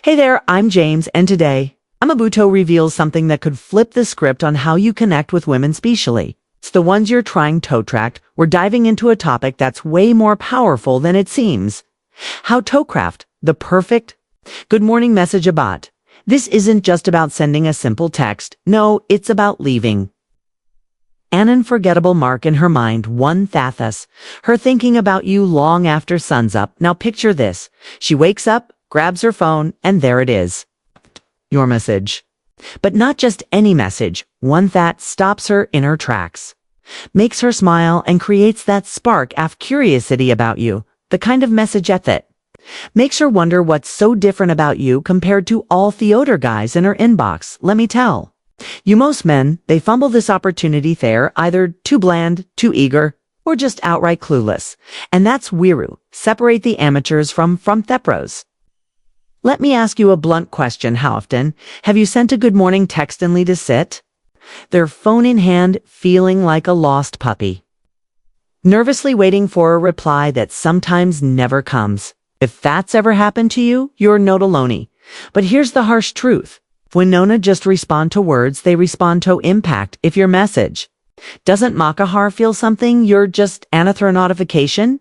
Hey there, I'm James, and today, Amabuto reveals something that could flip the script on how you connect with women specially. It's the ones you're trying toe tracked. We're diving into a topic that's way more powerful than it seems. How Towcraft, the perfect good morning message about. This isn't just about sending a simple text. No, it's about leaving an unforgettable mark in her mind, one Thathus, her thinking about you long after sun's up. Now picture this. She wakes up, grabs her phone, and there it is. Your message. But not just any message, one that stops her in her tracks, makes her smile, and creates that spark of curiosity about you, the kind of message that makes her wonder what's so different about you compared to all the other guys in her inbox. Let me tell you, most men, they fumble this opportunity there, either too bland, too eager, or just outright clueless. And that's Wiru. Separate the amateurs from the pros. Let me ask you a blunt question. How often have you sent a good morning text only to sit, their phone in hand, feeling like a lost puppy, nervously waiting for a reply that sometimes never comes? If that's ever happened to you, you're not alone. But here's the harsh truth. When Nona just respond to words, they respond to impact. If your message doesn't Makahar feel something, you're just another notification.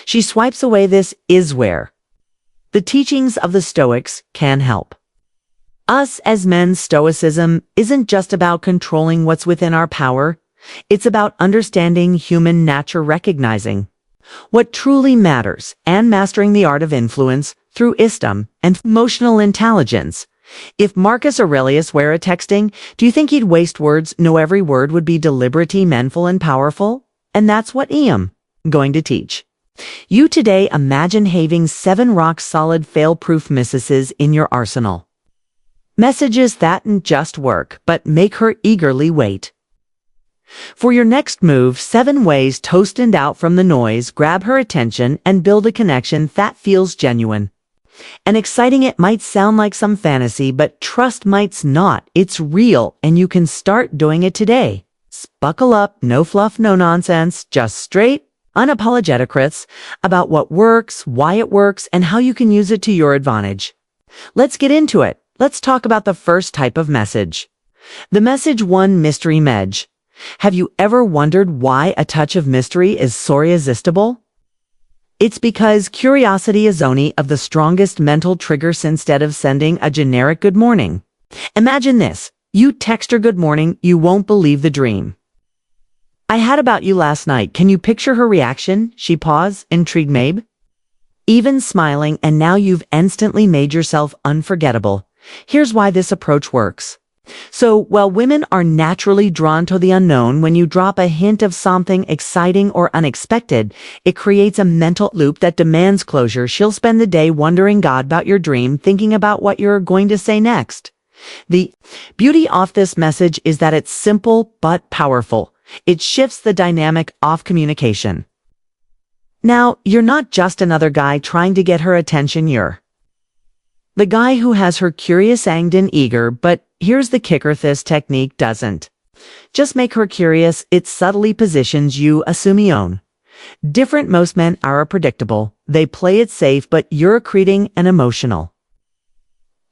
She swipes away. This is where the teachings of the Stoics can help us as men. Stoicism isn't just about controlling what's within our power. It's about understanding human nature, recognizing what truly matters, and mastering the art of influence through wisdom and emotional intelligence. If Marcus Aurelius were a texting, do you think he'd waste words? No, every word would be deliberately meaningful and powerful. And that's what I am going to teach you today. Imagine having 7 rock-solid fail-proof messages in your arsenal. Messages that don't just work, but make her eagerly wait for your next move. 7 ways to stand out from the noise, grab her attention, and build a connection that feels genuine and exciting. It might sound like some fantasy, but trust might's not. It's real, and you can start doing it today. Buckle up, no fluff, no nonsense, just straight, unapologetic truths about what works, why it works, and how you can use it to your advantage. Let's get into it. Let's talk about the first type of message. The message 1, mystery medj. Have you ever wondered why a touch of mystery is so irresistible? It's because curiosity is only of the strongest mental triggers. Instead of sending a generic good morning, imagine this. You text her good morning. You won't believe the dream I had about you last night. Can you picture her reaction? She paused, intrigued, maybe even smiling, and now you've instantly made yourself unforgettable. Here's why this approach works. So, while women are naturally drawn to the unknown, when you drop a hint of something exciting or unexpected, it creates a mental loop that demands closure. She'll spend the day wondering God about your dream, thinking about what you're going to say next. The beauty of this message is that it's simple but powerful. It shifts the dynamic of communication. Now, you're not just another guy trying to get her attention. You're the guy who has her curious, angst, and eager. But here's the kicker. This technique doesn't just make her curious. It subtly positions you as Sumione. Different. Most men are predictable. They play it safe, but you're creating an emotional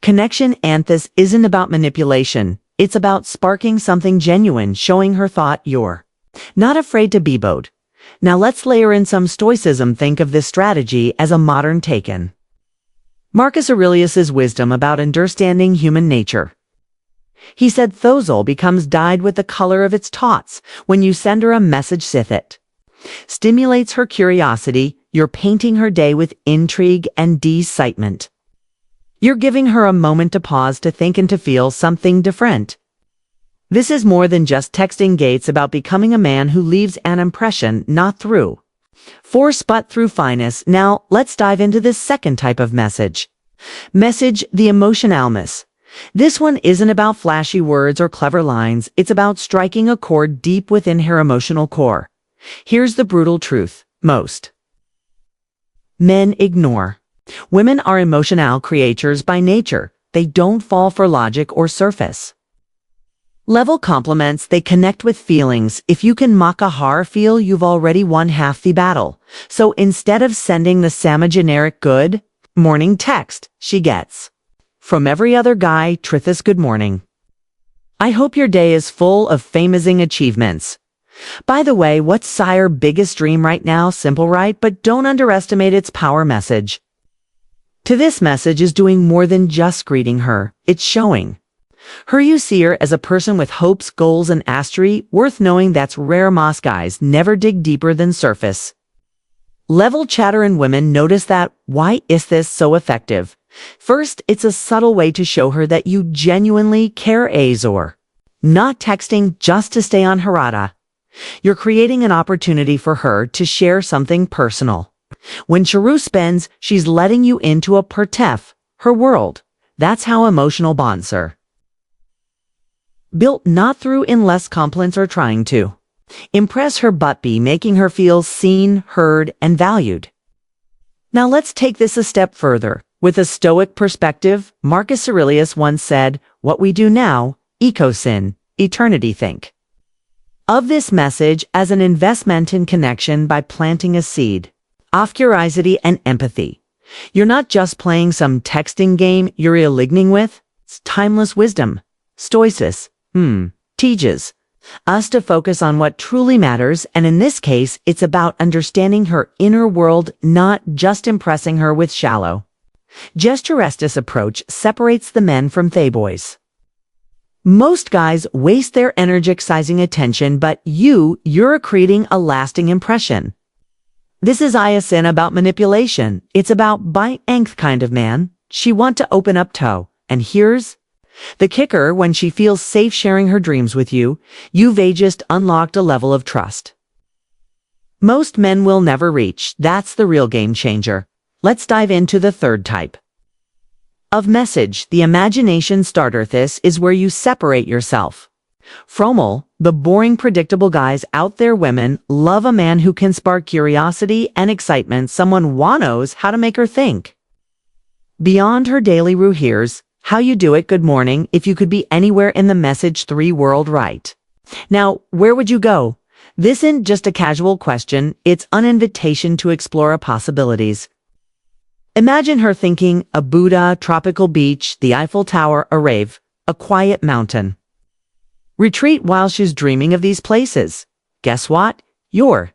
connection. And this isn't about manipulation. It's about sparking something genuine, showing her thought you're not afraid to be bold. Now let's layer in some Stoicism. Think of this strategy as a modern take-in Marcus Aurelius's wisdom about understanding human nature. He said Thozol becomes dyed with the color of its thoughts. When you send her a message, sith it stimulates her curiosity, you're painting her day with intrigue and excitement. You're giving her a moment to pause, to think, and to feel something different. This is more than just texting. It's about becoming a man who leaves an impression, not through force but through finesse. Now, let's dive into this second type of message. Message the emotionalness. This one isn't about flashy words or clever lines. It's about striking a chord deep within her emotional core. Here's the brutal truth. Most men ignore. Women are emotional creatures by nature. They don't fall for logic or surface level compliments. They connect with feelings. If you can make a her feel, you've already won half the battle. So instead of sending the generic good morning text, she gets From every other guy, Trithis, good morning. I hope your day is full of amazing achievements. By the way, what's Sire's biggest dream right now? Simple, right? But don't underestimate its power message. To this message is doing more than just greeting her. It's showing her you see her as a person with hopes, goals, and mastery, worth knowing. That's rare. Most guys never dig deeper than surface level chatter, and women notice that. Why is this so effective? First, it's a subtle way to show her that you genuinely care. Azor. Not texting just to stay on Harada. You're creating an opportunity for her to share something personal. When Charu spends, she's letting you into a pertef, her world. That's how emotional bonds are built, not through endless compliments or trying to impress her, but by making her feel seen, heard, and valued. Now let's take this a step further. With a Stoic perspective, Marcus Aurelius once said, "What we do now, ecosin, eternity." Think of this message as an investment in connection by planting a seed of curiosity and empathy. You're not just playing some texting game you're aligning with. It's timeless wisdom. Stoicism teaches us to focus on what truly matters, and in this case, it's about understanding her inner world, not just impressing her with shallow gesturesque approach. Separates the men from boys. Most guys waste their energy excising attention, but you're creating a lasting impression. This is ISN about manipulation. It's about by nth kind of man she want to open up to. And here's the kicker: when she feels safe sharing her dreams with you, you've just unlocked a level of trust most men will never reach. That's the real game changer. Let's dive into the third type of message, the imagination starter. This is where you separate yourself from all the boring, predictable guys out there. Women love a man who can spark curiosity and excitement, someone who knows how to make her think beyond her daily routine. Here's how you do it. Good morning. If you could be anywhere in the message 3 world right now, where would you go? This isn't just a casual question, it's an invitation to explore possibilities. Imagine her thinking a Buddha, tropical beach, the Eiffel Tower, a rave, a quiet mountain retreat. While she's dreaming of these places, guess what? You're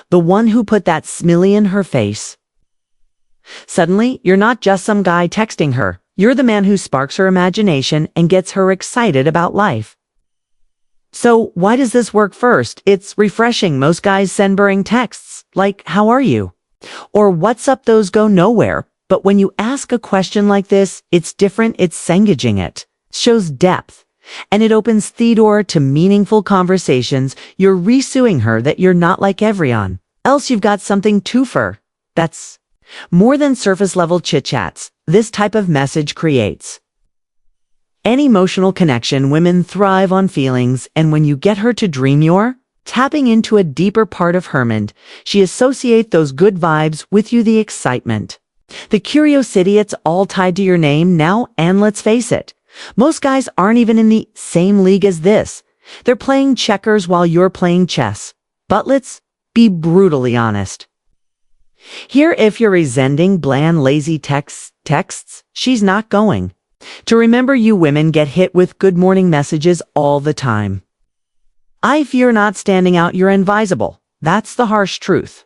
the one who put that smile in her face. Suddenly, you're not just some guy texting her. You're the man who sparks her imagination and gets her excited about life. So why does this work? First, it's refreshing. Most guys send boring texts like, "How are you?" or "What's up?" Those go nowhere. But when you ask a question like this, it's different. It's engaging. It shows depth, and it opens the door to meaningful conversations. You're reassuring her that you're not like everyone else. You've got something to offer. That's more than surface-level chit-chats. This type of message creates an emotional connection. Women thrive on feelings, and when you get her to dream, you're tapping into a deeper part of her mind. She associates those good vibes with you, the excitement, the curiosity. It's all tied to your name now, and let's face it, most guys aren't even in the same league as this. They're playing checkers while you're playing chess. But let's be brutally honest here. If you're resenting bland, lazy texts, she's not going to remember you. Women get hit with good morning messages all the time. If you're not standing out, you're invisible. That's the harsh truth.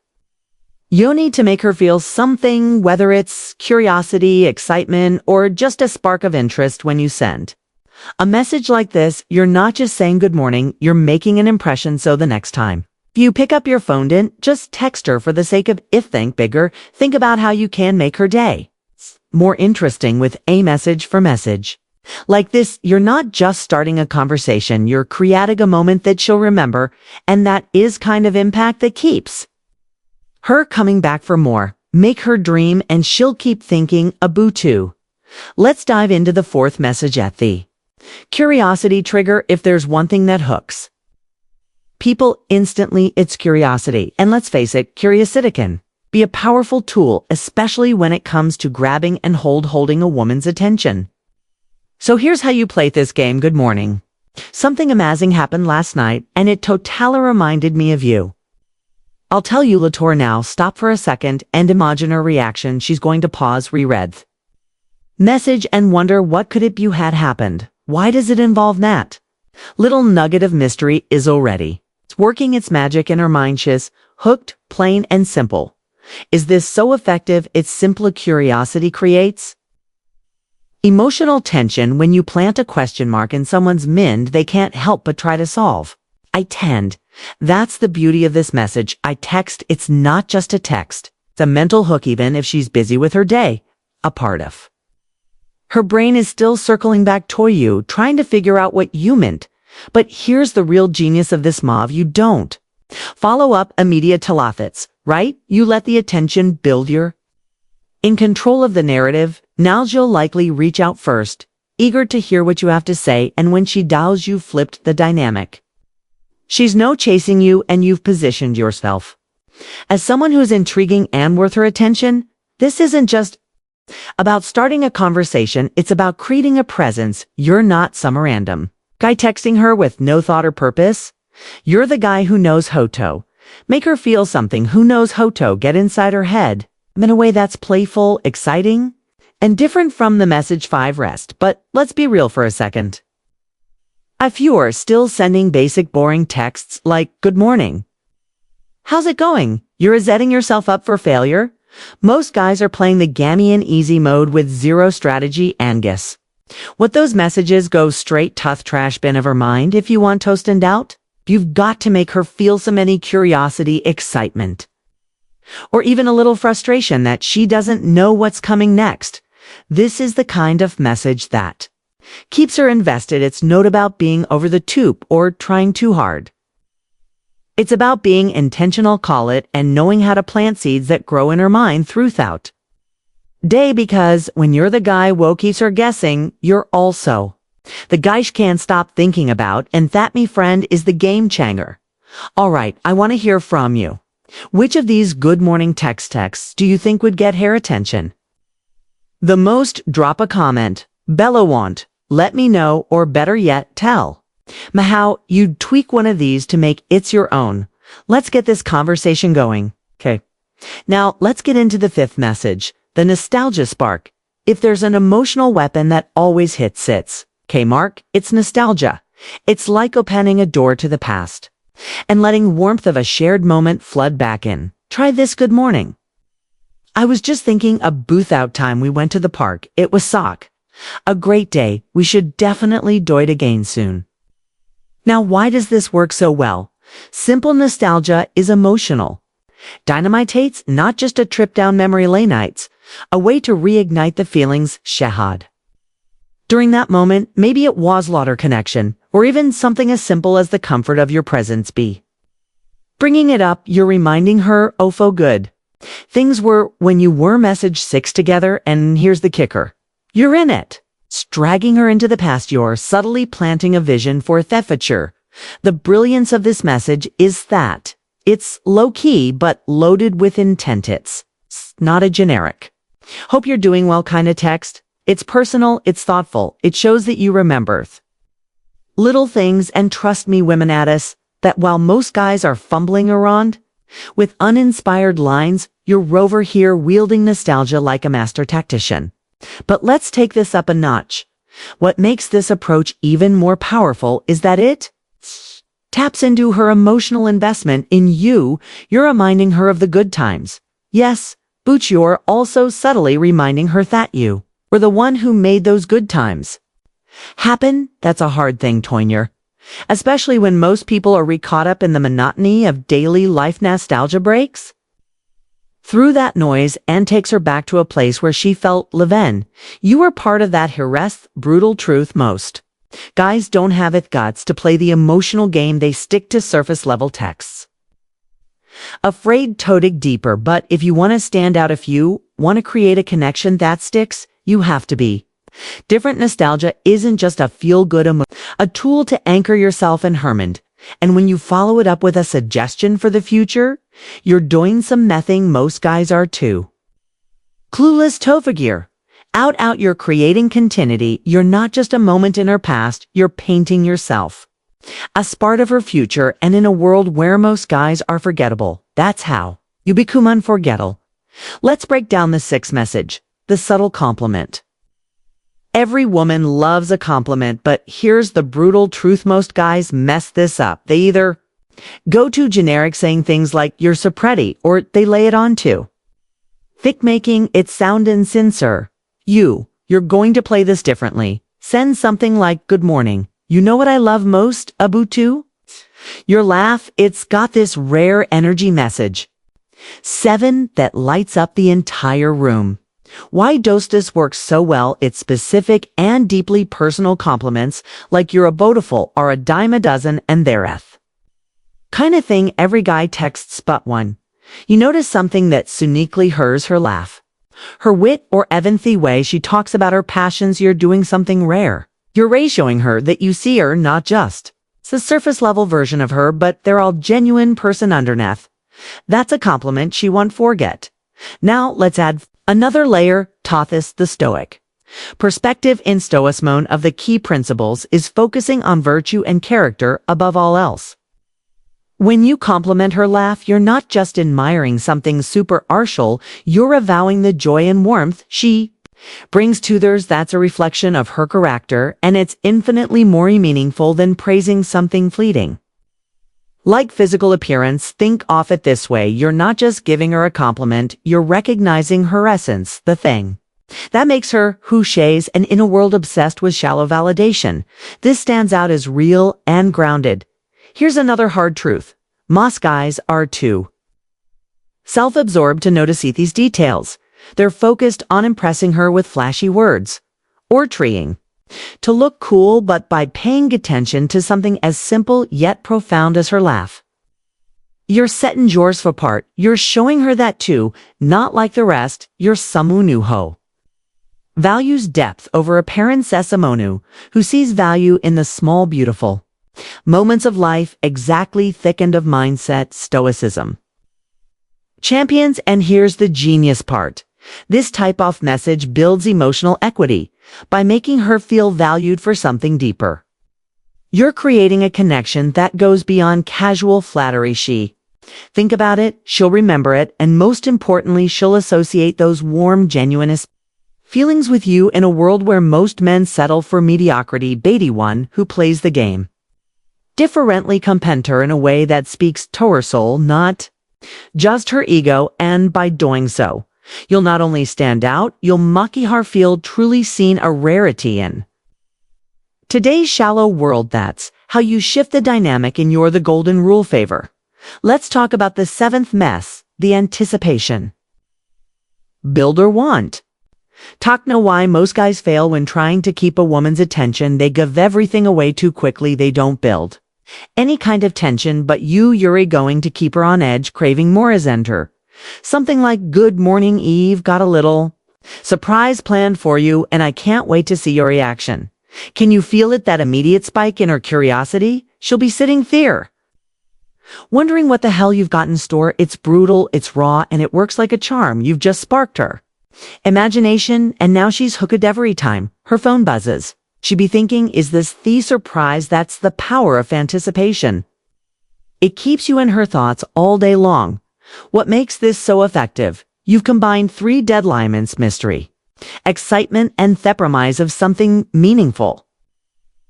You need to make her feel something, whether it's curiosity, excitement, or just a spark of interest. When you send a message like this, you're not just saying good morning, you're making an impression. So the next time you pick up your phone, didn't just text her for the sake of it. Think bigger. Think about how you can make her day more interesting with a message for message like this. You're not just starting a conversation, you're creating a moment that she'll remember, and that is kind of impact that keeps her coming back for more. Make her dream, and she'll keep thinking about too. Let's dive into the fourth message at the curiosity trigger. If there's one thing that hooks people instantly, it's curiosity. And let's face it, curiosity can be a powerful tool, especially when it comes to grabbing and holding a woman's attention. So here's how you play this game. Good morning. Something amazing happened last night, and it totally reminded me of you. I'll tell you, Latour. Now stop for a second and imagine her reaction. She's going to pause, reread Message and wonder what could it you had happened. Why does it involve that? Little nugget of mystery is already. It's working its magic in her mind. She's hooked, plain and simple. Is this so effective its simple curiosity creates? Emotional tension when you plant a question mark in someone's mind they can't help but try to solve. I tend. That's the beauty of this message. I text, it's not just a text. It's a mental hook even if she's busy with her day. A part of. Her brain is still circling back to you, trying to figure out what you meant. But here's the real genius of this move. You don't. Follow up immediate telephits, right? You let the attention build your. In control of the narrative, now she'll likely reach out first, eager to hear what you have to say, and when she does you flipped the dynamic. She's no chasing you and you've positioned yourself. As someone who's intriguing and worth her attention, this isn't just about starting a conversation, it's about creating a presence. You're not some random guy texting her with no thought or purpose. You're the guy who knows Hoto. Make her feel something. Who knows Hoto? Get inside her head in a way that's playful, exciting, and different from the message 5 rest. But let's be real for a second. If you're still sending basic boring texts like, good morning, how's it going? You're setting yourself up for failure. Most guys are playing the Gamian easy mode with zero strategy and guess. What those messages go straight to the trash bin of her mind. If you want to stand out, you've got to make her feel some any curiosity, excitement, or even a little frustration that she doesn't know what's coming next. This is the kind of message that keeps her invested. It's not about being over the top or trying too hard. It's about being intentional, call it, and knowing how to plant seeds that grow in her mind throughout day, because when you're the guy who keeps her guessing, you're also the guy she can't stop thinking about, and that, me friend, is the game changer. All right, I want to hear from you. Which of these good morning texts do you think would get her attention the most? Drop a comment, bellow want, let me know, or better yet, tell me how you'd tweak one of these to make it your own. Let's get this conversation going. Okay. Now let's get into the 5th message, the nostalgia spark. If there's an emotional weapon that always hits its mark, it's nostalgia. It's like opening a door to the past and letting warmth of a shared moment flood back in. Try this good morning. I was just thinking a booth out time we went to the park. It was sock. A great day. We should definitely do it again soon. Now, why does this work so well? Simple nostalgia is emotional. Dynamitates not just a trip down memory lane nights, a way to reignite the feelings shahad. During that moment, maybe it was laughter connection, or even something as simple as the comfort of your presence be. Bringing it up, you're reminding her, oh, for good. Things were when you were message 6 together, and here's the kicker. You're in it. Dragging her into the past, you're subtly planting a vision for the future. The brilliance of this message is that it's low-key but loaded with intent. It's not a generic hope you're doing well kind of text. It's personal, it's thoughtful, it shows that you remember little things, and trust me, women at us, that while most guys are fumbling around with uninspired lines, you're over here wielding nostalgia like a master tactician. But let's take this up a notch. What makes this approach even more powerful is that it taps into her emotional investment in you. You're reminding her of the good times. Yes, but you're also subtly reminding her that you were the one who made those good times happen. That's a hard thing, Toiner. Especially when most people are caught up in the monotony of daily life. Nostalgia breaks through that noise and takes her back to a place where she felt leven. You were part of that brutal truth. Most guys don't have it guts to play the emotional game. They stick to surface level texts, afraid to dig deeper. But if you want to stand out, if you want to create a connection that sticks, you have to be different. Nostalgia isn't just a feel-good a tool to anchor yourself in Hermond. And when you follow it up with a suggestion for the future, you're doing some mething most guys are too clueless to figure out. You're creating continuity. You're not just a moment in her past, you're painting yourself as part of her future. And in a world where most guys are forgettable, that's how you become unforgettable. Let's break down the 6th message, the subtle compliment. Every woman loves a compliment, but here's the brutal truth: most guys mess this up. They either go too generic, saying things like, "you're so pretty," or they lay it on too thick, making it sound insincere. You're going to play this differently. Send something like, "Good morning. You know what I love most, Abutu?" Your laugh, it's got this rare energy message 7 that lights up the entire room. Why does this work so well? It's specific and deeply personal compliments, like "you're a beautiful" or "a dime a dozen" and thereeth. Kind of thing every guy texts but one. You notice something that's uniquely hers: her laugh. Her wit, or even the way she talks about her passions. You're doing something rare. You're showing her that you see her, not just it's a surface level version of her, but they're all genuine person underneath. That's a compliment she won't forget. Now let's add another layer: Tothis, the Stoic. Perspective in Stoicism of the key principles is focusing on virtue and character above all else. When you compliment her laugh, you're not just admiring something superficial, you're avowing the joy and warmth she brings to others. That's a reflection of her character, and it's infinitely more meaningful than praising something fleeting. Like physical appearance, think of it this way: you're not just giving her a compliment, you're recognizing her essence, the thing that makes her who she is. And in a world obsessed with shallow validation, this stands out as real and grounded. Here's another hard truth: most guys are too self-absorbed to notice these details. They're focused on impressing her with flashy words, or trying to look cool, but by paying attention to something as simple yet profound as her laugh, you're setting yours apart. You're showing her that too, not like the rest, you're someone who values depth over appearance, someone who sees value in the small, beautiful moments of life. Exactly, thickened of mindset, Stoicism champions. And here's the genius part: this type of message builds emotional equity by making her feel valued for something deeper. You're creating a connection that goes beyond casual flattery. Think about it, she'll remember it, and most importantly, she'll associate those warm, genuine feelings with you. In a world where most men settle for mediocrity, Beatty one who plays the game differently, compliment her in a way that speaks to her soul, not just her ego, and by doing so, you'll not only stand out, you'll make her feel truly seen, a rarity in today's shallow world. That's how you shift the dynamic, and you're the golden rule favor. Let's talk about the 7th mess: the anticipation. Build or want. Talk know why most guys fail when trying to keep a woman's attention. They give everything away too quickly. They don't build any kind of tension, but you're going to keep her on edge, craving more as enter. Something like, "Good morning, Eve. Got a little surprise planned for you, and I can't wait to see your reaction." Can you feel it? That immediate spike in her curiosity? She'll be sitting there, wondering what the hell you've got in store. It's brutal, it's raw, and it works like a charm. You've just sparked her imagination, and now she's hooked every time her phone buzzes. She'd be thinking, is this the surprise? That's the power of anticipation. It keeps you in her thoughts all day long. What makes this so effective? You've combined 3 deadly elements: mystery, excitement, and the promise of something meaningful.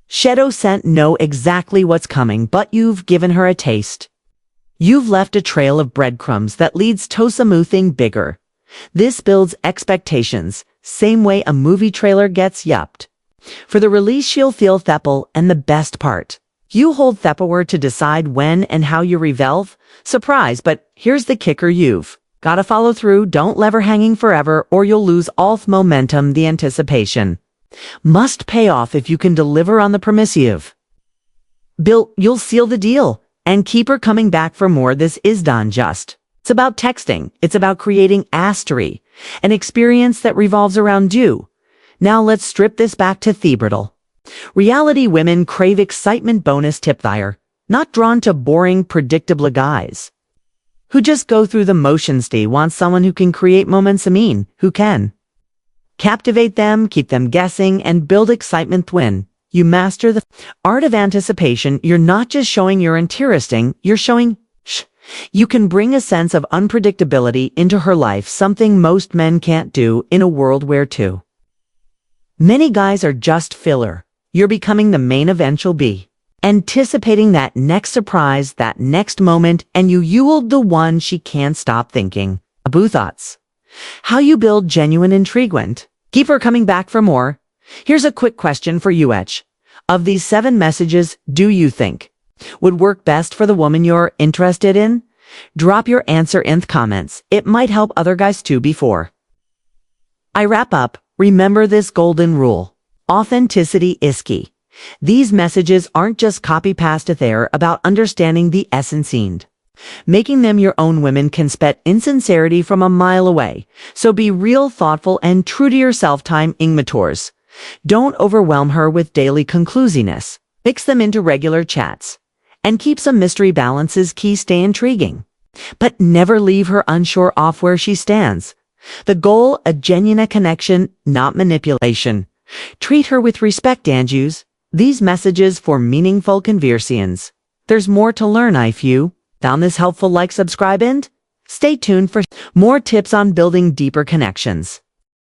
Shadow scent know exactly what's coming, but you've given her a taste. You've left a trail of breadcrumbs that leads to something bigger. This builds expectations, same way a movie trailer gets yupped. For the release, she'll feel thepple, and the best part: you hold thepper to decide when and how you reveal surprise. But here's the kicker: you've gotta follow through. Don't leave her hanging forever, or you'll lose all momentum. The anticipation must pay off. If you can deliver on the promise you've built, you'll seal the deal and keep her coming back for more. This is done just. It's about texting. It's about creating mastery, an experience that revolves around you. Now let's strip this back to the brittle reality. Women crave excitement. Bonus tip there: not drawn to boring, predictable guys who just go through the motions. They want someone who can create moments, who can captivate them, keep them guessing, and build excitement. When you master the art of anticipation, you're not just showing you're interesting, you're showing you can bring a sense of unpredictability into her life, something most men can't do in a world where too Many guys are just filler. You're becoming the main event you'll be. Anticipating that next surprise, that next moment, and you'll the one she can't stop thinking. Abu thoughts. How you build genuine intriguement. Keep her coming back for more. Here's a quick question for you, Etch. Of these 7 messages, do you think would work best for the woman you're interested in? Drop your answer in the comments. It might help other guys too before I wrap up. Remember this golden rule. Authenticity is key. These messages aren't just copy-paste, they're about understanding the essence and making them your own. Women can spot insincerity from a mile away. So be real, thoughtful, and true to yourself. Time matures. Don't overwhelm her with daily conclusiveness. Mix them into regular chats. And keep some mystery. Balance is key. Stay intriguing. But never leave her unsure of where she stands. The goal, a genuine connection, not manipulation. Treat her with respect and use these messages for meaningful conversations. There's more to learn. If you found this helpful, like, subscribe, and stay tuned for more tips on building deeper connections.